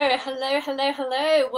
Hello, hello, hello.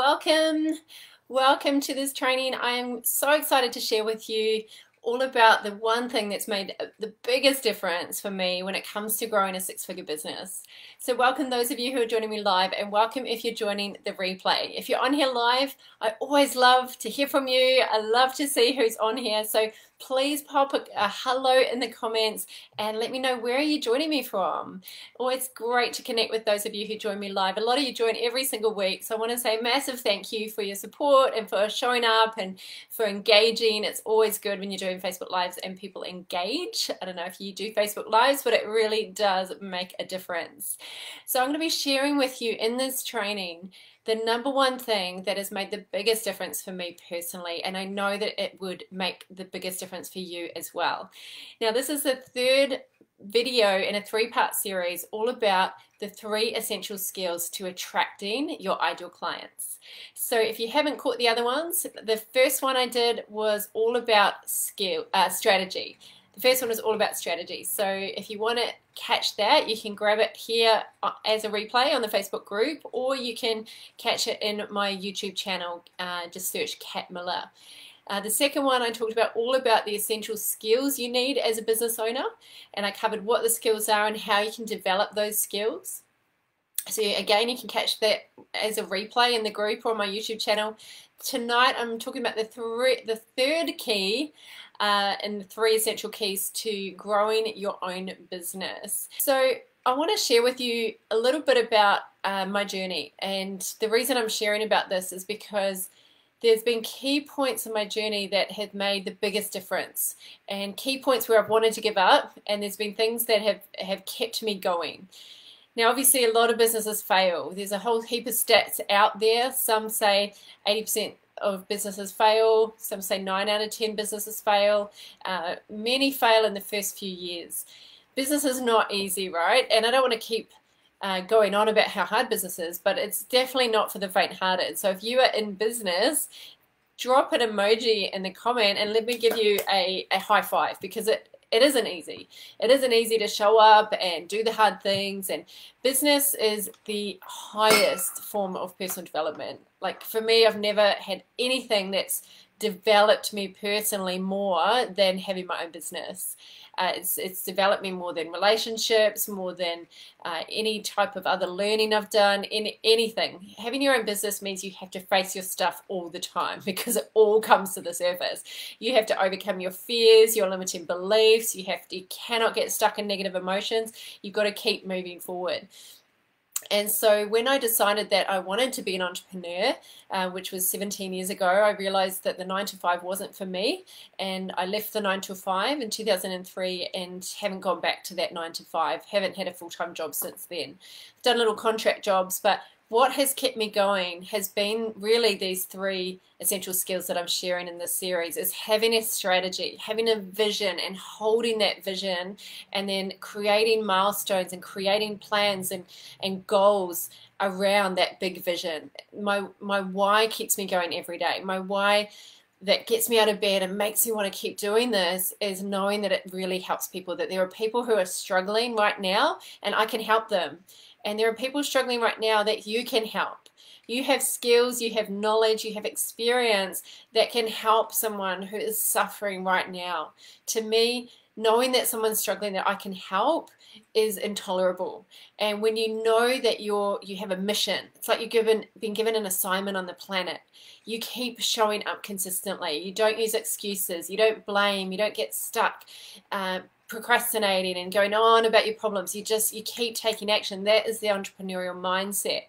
Welcome to this training. I am so excited to share with you all about the one thing that's made the biggest difference for me when it comes to growing a six-figure business. So welcome those of you who are joining me live, and welcome if you're joining the replay. If you're on here live, I always love to hear from you. I love to see who's on here. So please pop a hello in the comments and let me know where are you joining me from. Always great to connect with those of you who join me live. A lot of you join every single week, so I want to say a massive thank you for your support and for showing up and for engaging. It's always good when you're doing Facebook Lives and people engage. I don't know if you do Facebook Lives, but it really does make a difference. So I'm going to be sharing with you in this training the number one thing that has made the biggest difference for me personally, and I know that it would make the biggest difference for you as well. Now, this is the third video in a three-part series all about the 3 essential skills to attracting your ideal clients. So if you haven't caught the other ones, the first one I did was all about strategy. The first one was all about strategy. So if you want to catch that, you can grab it here as a replay on the Facebook group, or you can catch it in my YouTube channel. Just search Kat Millar. The second one I talked about all about the essential skills you need as a business owner, and I covered what the skills are and how you can develop those skills. So again, you can catch that as a replay in the group or on my YouTube channel. Tonight I'm talking about the third key and the 3 essential keys to growing your own business. So I want to share with you a little bit about my journey, and the reason I'm sharing about this is because there's been key points in my journey that have made the biggest difference, and key points where I've wanted to give up, and there's been things that have kept me going. Now, obviously, a lot of businesses fail. There's a whole heap of stats out there. Some say 80% of businesses fail. Some say 9 out of 10 businesses fail. Many fail in the first few years. Business is not easy, right? And I don't want to keep going on about how hard business is, but it's definitely not for the faint-hearted. So if you are in business, drop an emoji in the comment and let me give you a high five, because it isn't easy. It isn't easy to show up and do the hard things, and business is the highest form of personal development. Like for me, I've never had anything that's developed me personally more than having my own business. It's developed me more than relationships, more than any type of other learning I've done, anything. Having your own business means you have to face your stuff all the time because it all comes to the surface. You have to overcome your fears, your limiting beliefs. You cannot get stuck in negative emotions. You've got to keep moving forward. And so when I decided that I wanted to be an entrepreneur, which was 17 years ago, I realized that the 9-to-5 wasn't for me, and I left the 9-to-5 in 2003 and haven't gone back to that 9-to-5. Haven't had a full-time job since then. Done little contract jobs, but what has kept me going has been really these 3 essential skills that I'm sharing in this series. Is having a strategy, having a vision and holding that vision, and then creating milestones and creating plans and goals around that big vision. My why keeps me going every day. My why that gets me out of bed and makes me want to keep doing this is knowing that it really helps people, that there are people who are struggling right now and I can help them. And there are people struggling right now that you can help. You have skills, you have knowledge, you have experience that can help someone who is suffering right now. To me, knowing that someone's struggling that I can help is intolerable. And when you know that you have a mission, it's like you've been given an assignment on the planet. You keep showing up consistently. You don't use excuses. You don't blame. You don't get stuck procrastinating and going on about your problems. You keep taking action. That is the entrepreneurial mindset.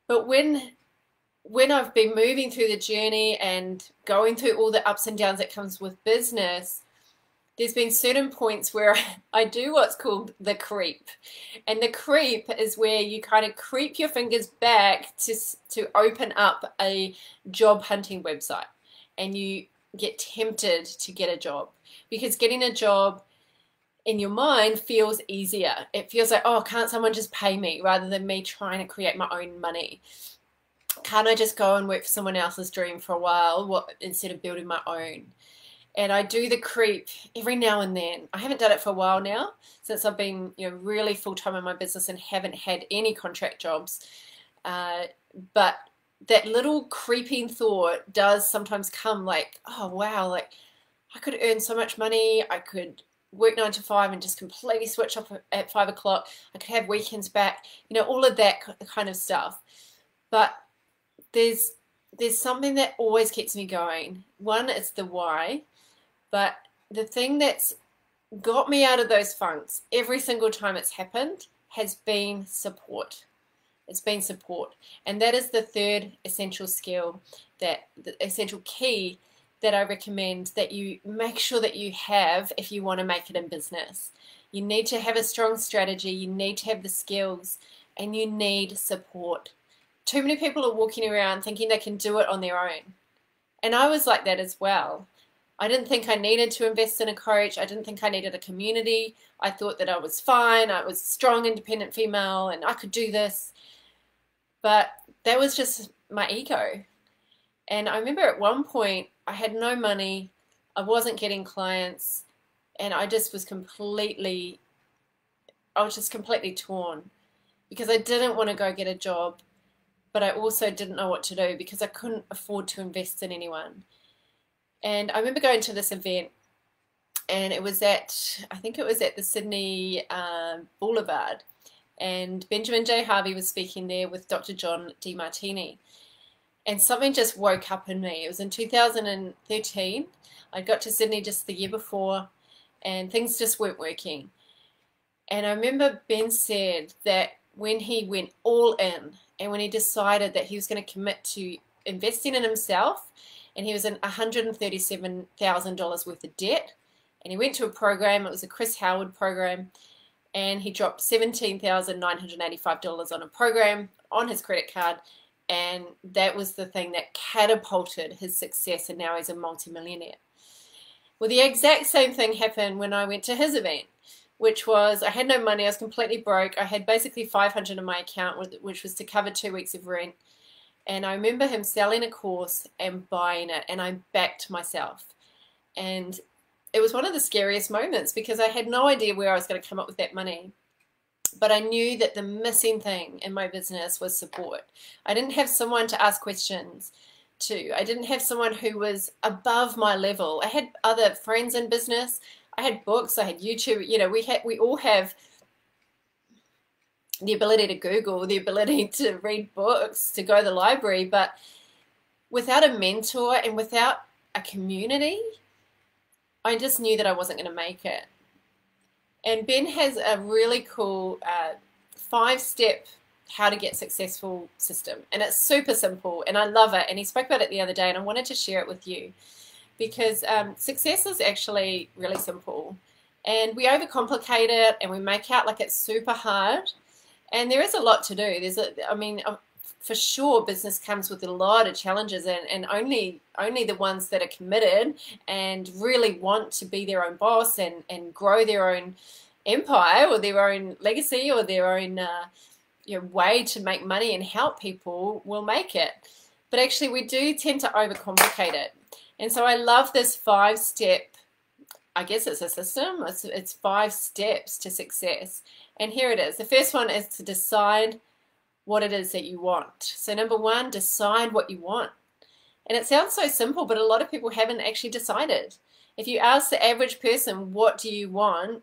But when I've been moving through the journey and going through all the ups and downs that comes with business, there's been certain points where I do what's called the creep. And the creep is where you kind of creep your fingers back to open up a job hunting website, and you get tempted to get a job, because getting a job in your mind feels easier. It feels like, oh, can't someone just pay me rather than me trying to create my own money? Can't I just go and work for someone else's dream for a while instead of building my own? And I do the creep every now and then. I haven't done it for a while now, since I've been, really full-time in my business and haven't had any contract jobs. But that little creeping thought does sometimes come, like, oh wow, like I could earn so much money. I could work 9 to 5 and just completely switch off at 5 o'clock. I could have weekends back, all of that kind of stuff. But there's something that always keeps me going. One, it's the why, but the thing that's got me out of those funks every single time it's happened has been support. It's been support. And that is the third essential skill, the essential key that I recommend that you make sure that you have if you want to make it in business. You need to have a strong strategy, you need to have the skills, and you need support. Too many people are walking around thinking they can do it on their own. And I was like that as well. I didn't think I needed to invest in a coach. I didn't think I needed a community. I thought that I was fine. I was a strong, independent female and I could do this. But that was just my ego. And I remember at one point I had no money. I wasn't getting clients. And I was completely torn because I didn't want to go get a job. But I also didn't know what to do because I couldn't afford to invest in anyone. And I remember going to this event, and I think it was at the Sydney Boulevard, and Benjamin J. Harvey was speaking there with Dr. John DeMartini. And something just woke up in me. It was in 2013. I got to Sydney just the year before, and things just weren't working. And I remember Ben said that when he went all in, and when he decided that he was going to commit to investing in himself, and he was in $137,000 worth of debt, and he went to a program, it was a Chris Howard program, and he dropped $17,985 on a program on his credit card, and that was the thing that catapulted his success, and now he's a multimillionaire. Well, the exact same thing happened when I went to his event, which was I had no money, I was completely broke, I had basically $500 in my account, which was to cover 2 weeks of rent. And I remember him selling a course and buying it, and I backed myself. And it was one of the scariest moments because I had no idea where I was going to come up with that money. But I knew that the missing thing in my business was support. I didn't have someone to ask questions to. I didn't have someone who was above my level. I had other friends in business. I had books. I had YouTube. We all have the ability to Google, the ability to read books, to go to the library, but without a mentor and without a community, I just knew that I wasn't going to make it. And Ben has a really cool 5-step how to get successful system, and it's super simple, and I love it, and he spoke about it the other day, and I wanted to share it with you because success is actually really simple, and we overcomplicate it, and we make out like it's super hard. And there is a lot to do. For sure, business comes with a lot of challenges, and only the ones that are committed and really want to be their own boss and grow their own empire or their own legacy or their own way to make money and help people will make it. But actually, we do tend to overcomplicate it. And so I love this 5-step, I guess it's a system. It's 5 steps to success. And here it is. The first one is to decide what it is that you want. So number 1, decide what you want. And it sounds so simple, but a lot of people haven't actually decided. If you ask the average person, what do you want?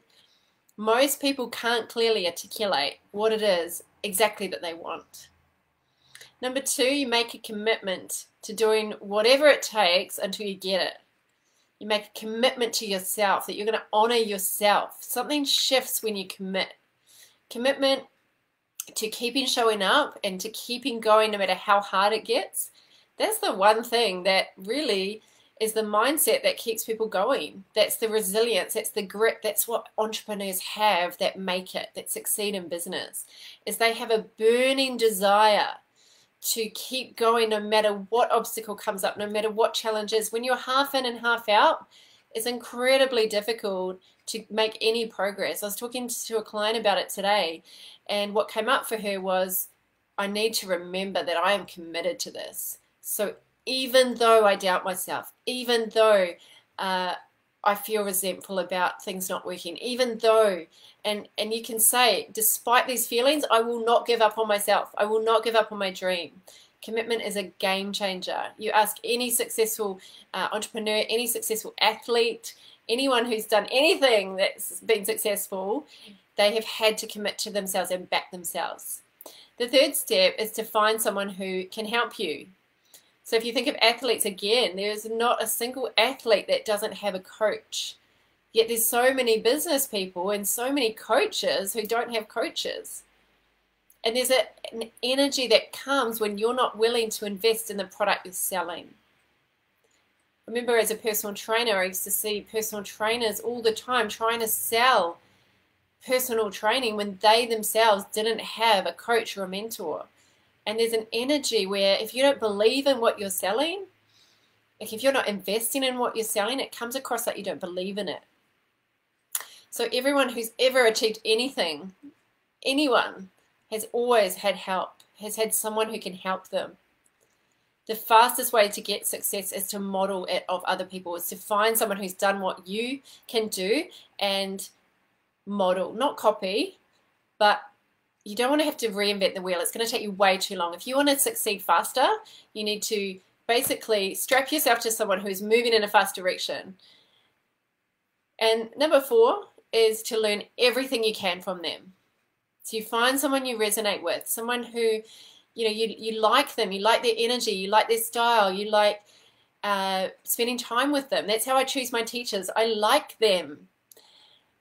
Most people can't clearly articulate what it is exactly that they want. Number 2, you make a commitment to doing whatever it takes until you get it. You make a commitment to yourself that you're going to honor yourself. Something shifts when you commit. Commitment to keeping showing up and to keeping going no matter how hard it gets. That's the one thing that really is the mindset that keeps people going. That's the resilience, that's the grit, that's what entrepreneurs have that make it, that succeed in business, is they have a burning desire to keep going no matter what obstacle comes up, no matter what challenges. When you're half in and half out, it's incredibly difficult to make any progress. I was talking to a client about it today, and what came up for her was, I need to remember that I am committed to this. So even though I doubt myself, even though I feel resentful about things not working, even though, and you can say, despite these feelings, I will not give up on myself. I will not give up on my dream. Commitment is a game changer. You ask any successful entrepreneur, any successful athlete, anyone who's done anything that's been successful, they have had to commit to themselves and back themselves. The third step is to find someone who can help you. So if you think of athletes again, there's not a single athlete that doesn't have a coach. Yet there's so many business people and so many coaches who don't have coaches. And there's an energy that comes when you're not willing to invest in the product you're selling. Remember, as a personal trainer, I used to see personal trainers all the time trying to sell personal training when they themselves didn't have a coach or a mentor. And there's an energy where if you don't believe in what you're selling, like if you're not investing in what you're selling, it comes across like you don't believe in it. So everyone who's ever achieved anything, anyone, has always had help, has had someone who can help them. The fastest way to get success is to model it of other people, is to find someone who's done what you can do and model, not copy, but you don't want to have to reinvent the wheel. It's going to take you way too long. If you want to succeed faster, you need to basically strap yourself to someone who's moving in a fast direction. And number 4 is to learn everything you can from them. So you find someone you resonate with, someone who, you like them, you like their energy, you like their style, you like spending time with them. That's how I choose my teachers. I like them.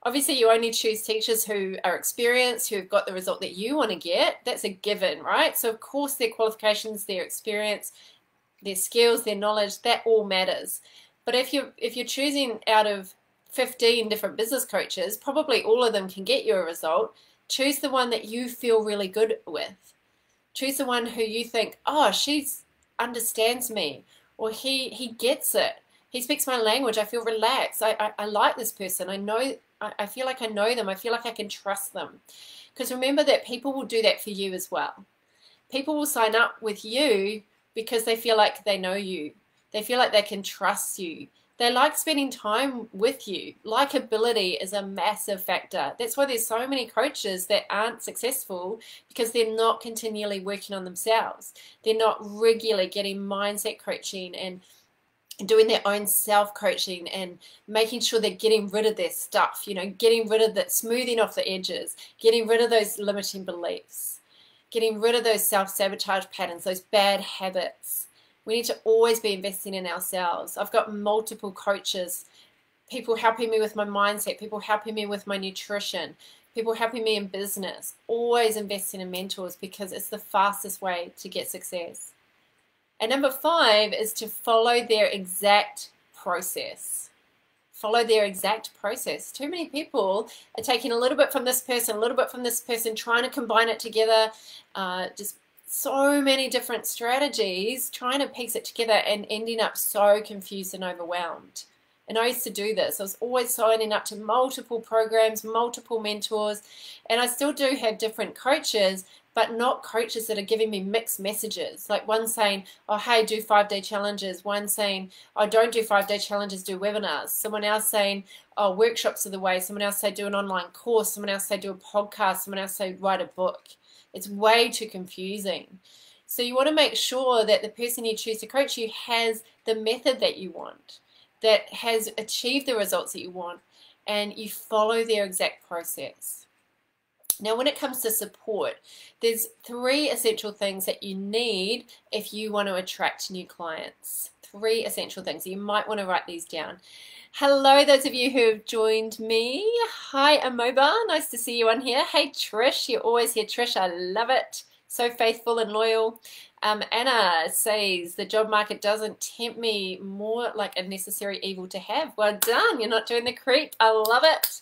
Obviously, you only choose teachers who are experienced, who have got the result that you want to get. That's a given, right? So, of course, their qualifications, their experience, their skills, their knowledge, that all matters. But if you're choosing out of 15 different business coaches, probably all of them can get you a result. Choose the one that you feel really good with. Choose the one who you think, oh, she understands me, or he gets it. He speaks my language. I feel relaxed. I like this person. I feel like I know them. I feel like I can trust them. Because remember that people will do that for you as well. People will sign up with you because they feel like they know you. They feel like they can trust you. They like spending time with you. Likability is a massive factor. That's why there's so many coaches that aren't successful, because they're not continually working on themselves. They're not regularly getting mindset coaching and doing their own self-coaching and making sure they're getting rid of their stuff, getting rid of that, smoothing off the edges, getting rid of those limiting beliefs, getting rid of those self-sabotage patterns, those bad habits. We need to always be investing in ourselves. I've got multiple coaches, people helping me with my mindset, people helping me with my nutrition, people helping me in business. Always investing in mentors, because it's the fastest way to get success. And number 5 is to follow their exact process. Follow their exact process. Too many people are taking a little bit from this person, a little bit from this person, trying to combine it together, just so many different strategies, trying to piece it together and ending up so confused and overwhelmed. And I used to do this. I was always signing up to multiple programs, multiple mentors, and I still do have different coaches, but not coaches that are giving me mixed messages. Like one saying, oh, hey, do 5-day challenges. One saying, oh, don't do 5-day challenges, do webinars. Someone else saying, oh, workshops are the way. Someone else say, do an online course. Someone else say, do a podcast. Someone else say, write a book. It's way too confusing. So you want to make sure that the person you choose to coach you has the method that you want, that has achieved the results that you want, and you follow their exact process. Now, when it comes to support, there's 3 essential things that you need if you want to attract new clients. 3 essential things. You might want to write these down. Hello, those of you who have joined me. Hi, Amoba. Nice to see you on here. Hey, Trish. You're always here, Trish. I love it. So faithful and loyal. Anna says, the job market doesn't tempt me, more like a necessary evil to have. Well done. You're not doing the creep. I love it.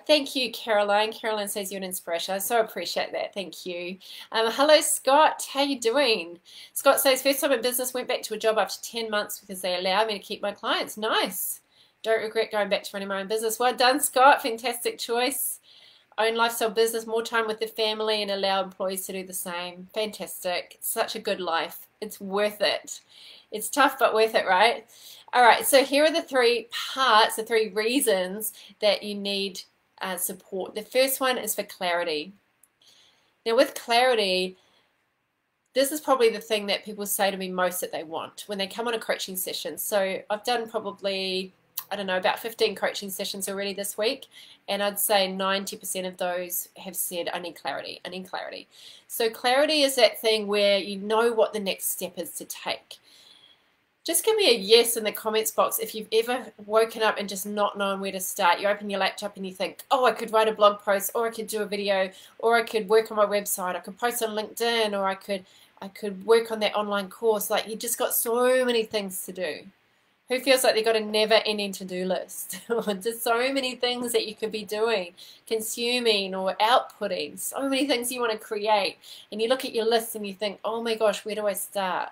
Thank you, Caroline. Caroline says you're an inspiration. I so appreciate that. Thank you. Hello, Scott. How you doing? Scott says, first time in business, went back to a job after 10 months because they allowed me to keep my clients. Nice. Don't regret going back to running my own business. Well done, Scott. Fantastic choice. own lifestyle business, more time with the family, and allow employees to do the same. Fantastic. It's such a good life. It's worth it. It's tough, but worth it, right? All right, so here are the three parts, the three reasons that you need support. The first one is for clarity. Now, with clarity, this is probably the thing that people say to me most that they want when they come on a coaching session. So I've done probably, I don't know, about 15 coaching sessions already this week, and I'd say 90% of those have said, I need clarity, I need clarity. So clarity is that thing where you know what the next step is to take. Just give me a yes in the comments box if you've ever woken up and just not known where to start. You open your laptop and you think, oh, I could write a blog post, or I could do a video, or I could work on my website, I could post on LinkedIn, or I could work on that online course. Like, you just got so many things to do. Who feels like they've got a never-ending to-do list? Just so many things that you could be doing, consuming or outputting, so many things you want to create. And you look at your list and you think, oh my gosh, where do I start?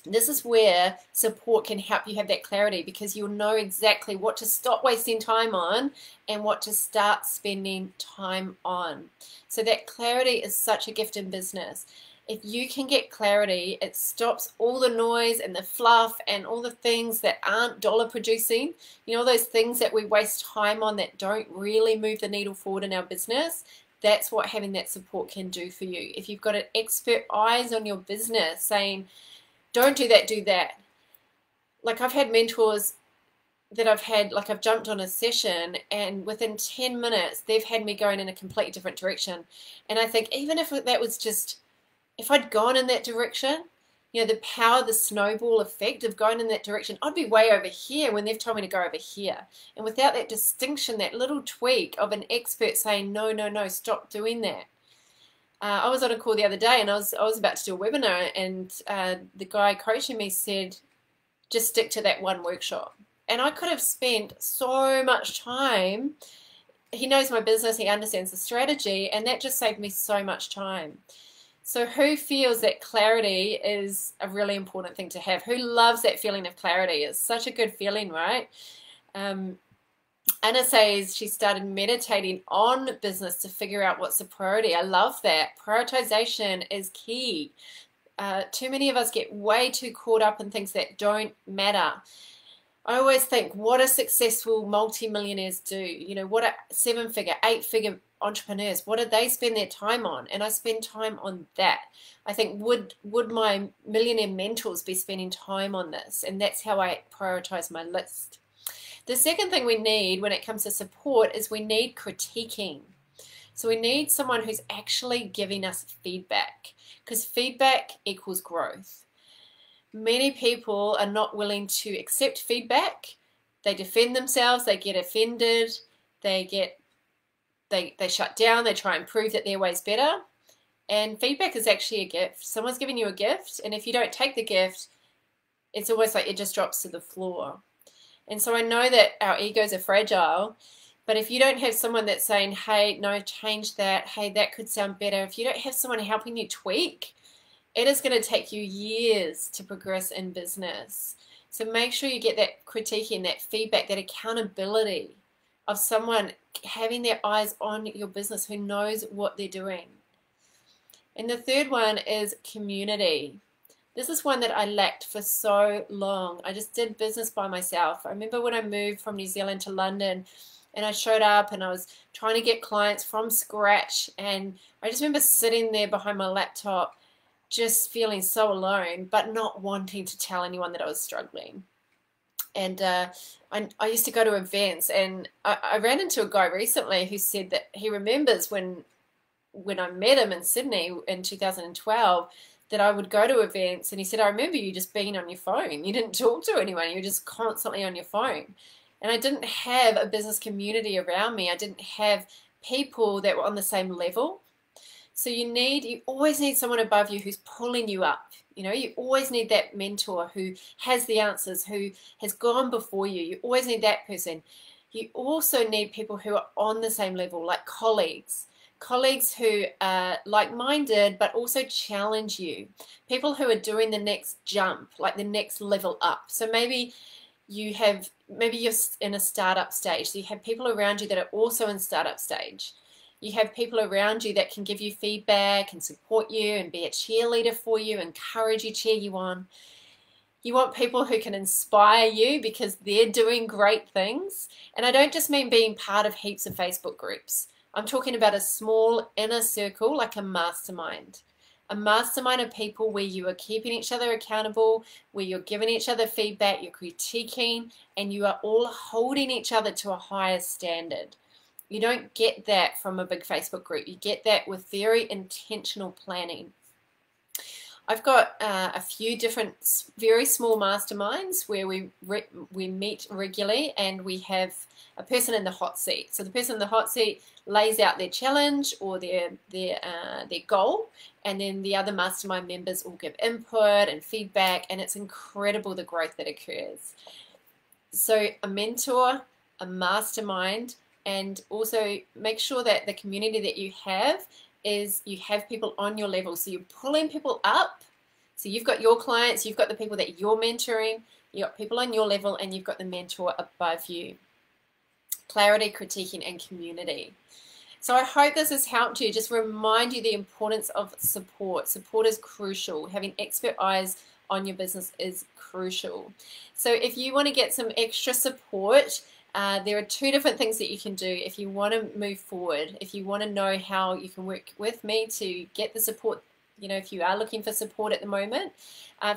This is where support can help you have that clarity, because you'll know exactly what to stop wasting time on and what to start spending time on. So that clarity is such a gift in business. If you can get clarity, it stops all the noise and the fluff and all the things that aren't dollar producing. You know, those things that we waste time on that don't really move the needle forward in our business. That's what having that support can do for you. If you've got an expert eyes on your business saying, don't do that, do that. Like, I've had mentors that I've jumped on a session, and within 10 minutes, they've had me going in a completely different direction. And I think even if that was just, if I'd gone in that direction, you know, the power, the snowball effect of going in that direction, I'd be way over here when they've told me to go over here. And without that distinction, that little tweak of an expert saying, no, no, no, stop doing that. I was on a call the other day, and I was about to do a webinar, and the guy coaching me said, just stick to that one workshop. And I could have spent so much time. He knows my business, he understands the strategy, and that just saved me so much time. So who feels that clarity is a really important thing to have? Who loves that feeling of clarity? It's such a good feeling, right? Anna says she started meditating on business to figure out what's the priority. I love that. Prioritization is key. Too many of us get way too caught up in things that don't matter. I always think, what do successful multimillionaires do? You know, what are 7-figure, 8-figure entrepreneurs? What do they spend their time on? And I spend time on that. I think, would my millionaire mentors be spending time on this? And that's how I prioritize my list. The second thing we need when it comes to support is we need critiquing. So we need someone who's actually giving us feedback, because feedback equals growth. Many people are not willing to accept feedback. They defend themselves, they get offended, they shut down, they try and prove that their way's better. And feedback is actually a gift. Someone's giving you a gift, and if you don't take the gift, it's almost like it just drops to the floor. And so I know that our egos are fragile, but if you don't have someone that's saying, hey, no, change that, hey, that could sound better, if you don't have someone helping you tweak, it is going to take you years to progress in business. So make sure you get that critiquing, that feedback, that accountability of someone having their eyes on your business who knows what they're doing. And the third one is community. This is one that I lacked for so long. I just did business by myself. I remember when I moved from New Zealand to London, and I showed up and I was trying to get clients from scratch, and I just remember sitting there behind my laptop just feeling so alone, but not wanting to tell anyone that I was struggling. And I used to go to events, and I ran into a guy recently who said that he remembers when I met him in Sydney in 2012, that I would go to events, and he said, I remember you just being on your phone. You didn't talk to anyone. You were just constantly on your phone. And I didn't have a business community around me. I didn't have people that were on the same level. So you always need someone above you who's pulling you up. You know, you always need that mentor who has the answers, who has gone before you. You always need that person. You also need people who are on the same level, like colleagues who are like-minded but also challenge you, people who are doing the next jump, like the next level up. So maybe you're in a startup stage, so you have people around you that are also in startup stage. You have people around you that can give you feedback and support you and be a cheerleader for you, encourage you, cheer you on. You want people who can inspire you because they're doing great things. And I don't just mean being part of heaps of Facebook groups. I'm talking about a small inner circle, like a mastermind. A mastermind of people where you are keeping each other accountable, where you're giving each other feedback, you're critiquing, and you are all holding each other to a higher standard. You don't get that from a big Facebook group. You get that with very intentional planning. I've got a few different very small masterminds where we meet regularly, and we have a person in the hot seat. So the person in the hot seat lays out their challenge or their goal, and then the other mastermind members all give input and feedback, and it's incredible the growth that occurs. So a mentor, a mastermind, and also make sure that the community that you have is you have people on your level. So you're pulling people up. So you've got your clients, you've got the people that you're mentoring, you've got people on your level, and you've got the mentor above you. Clarity, critiquing, and community. So I hope this has helped you. Just remind you the importance of support. Support is crucial. Having expert eyes on your business is crucial. So if you want to get some extra support, there are two different things that you can do if you want to move forward. If you want to know how you can work with me to get the support, if you are looking for support at the moment.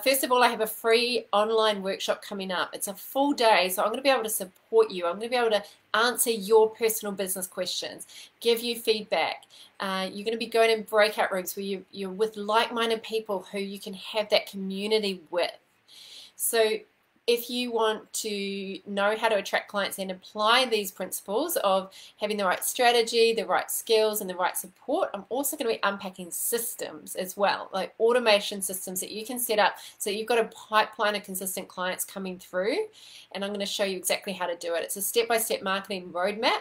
First of all, I have a free online workshop coming up. It's a full day, so I'm going to be able to support you. I'm going to be able to answer your personal business questions, give you feedback. You're going to be going in breakout rooms where you're with like-minded people who you can have that community with. So if you want to know how to attract clients and apply these principles of having the right strategy, the right skills, and the right support, I'm also going to be unpacking systems as well, like automation systems that you can set up so you've got a pipeline of consistent clients coming through. And I'm going to show you exactly how to do it. It's a step-by-step marketing roadmap,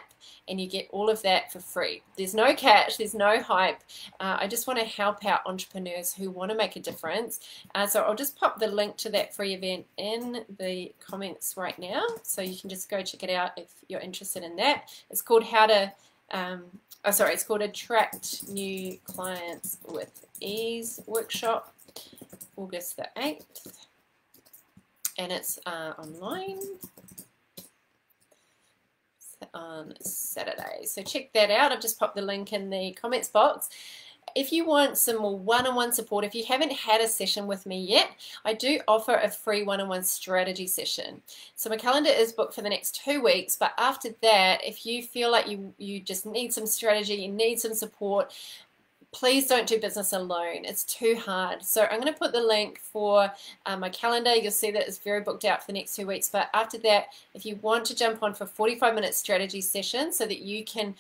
and you get all of that for free. There's no catch, there's no hype. I just want to help out entrepreneurs who want to make a difference. So I'll just pop the link to that free event in the comments right now, so you can just go check it out if you're interested in that. It's called it's called Attract New Clients with Ease Workshop, August the 8th, and it's online on Saturday. So check that out. I've just popped the link in the comments box. If you want some more one-on-one support, if you haven't had a session with me yet, I do offer a free one-on-one strategy session. So my calendar is booked for the next 2 weeks, but after that, if you feel like you just need some strategy, you need some support, please don't do business alone. It's too hard. So I'm going to put the link for my calendar. You'll see that it's very booked out for the next 2 weeks. But after that, if you want to jump on for a 45-minute strategy session so that you can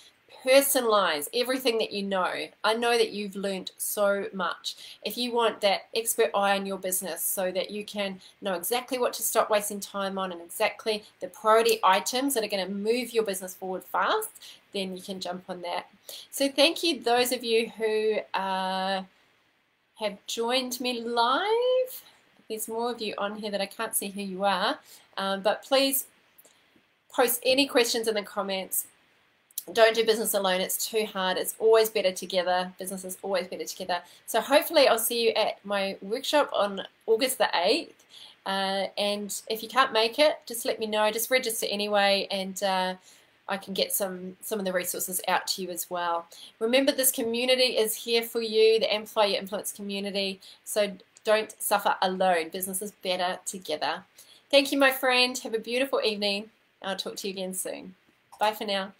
personalize everything that you know. I know that you've learned so much. If you want that expert eye on your business so that you can know exactly what to stop wasting time on and exactly the priority items that are going to move your business forward fast, then you can jump on that. So thank you those of you who have joined me live. There's more of you on here that I can't see who you are, but please post any questions in the comments. Don't do business alone. It's too hard. It's always better together. Business is always better together. So hopefully I'll see you at my workshop on August the 8th. And if you can't make it, just let me know. Just register anyway, and I can get some of the resources out to you as well. Remember, this community is here for you, the Amplify Your Influence community. So don't suffer alone. Business is better together. Thank you, my friend. Have a beautiful evening. I'll talk to you again soon. Bye for now.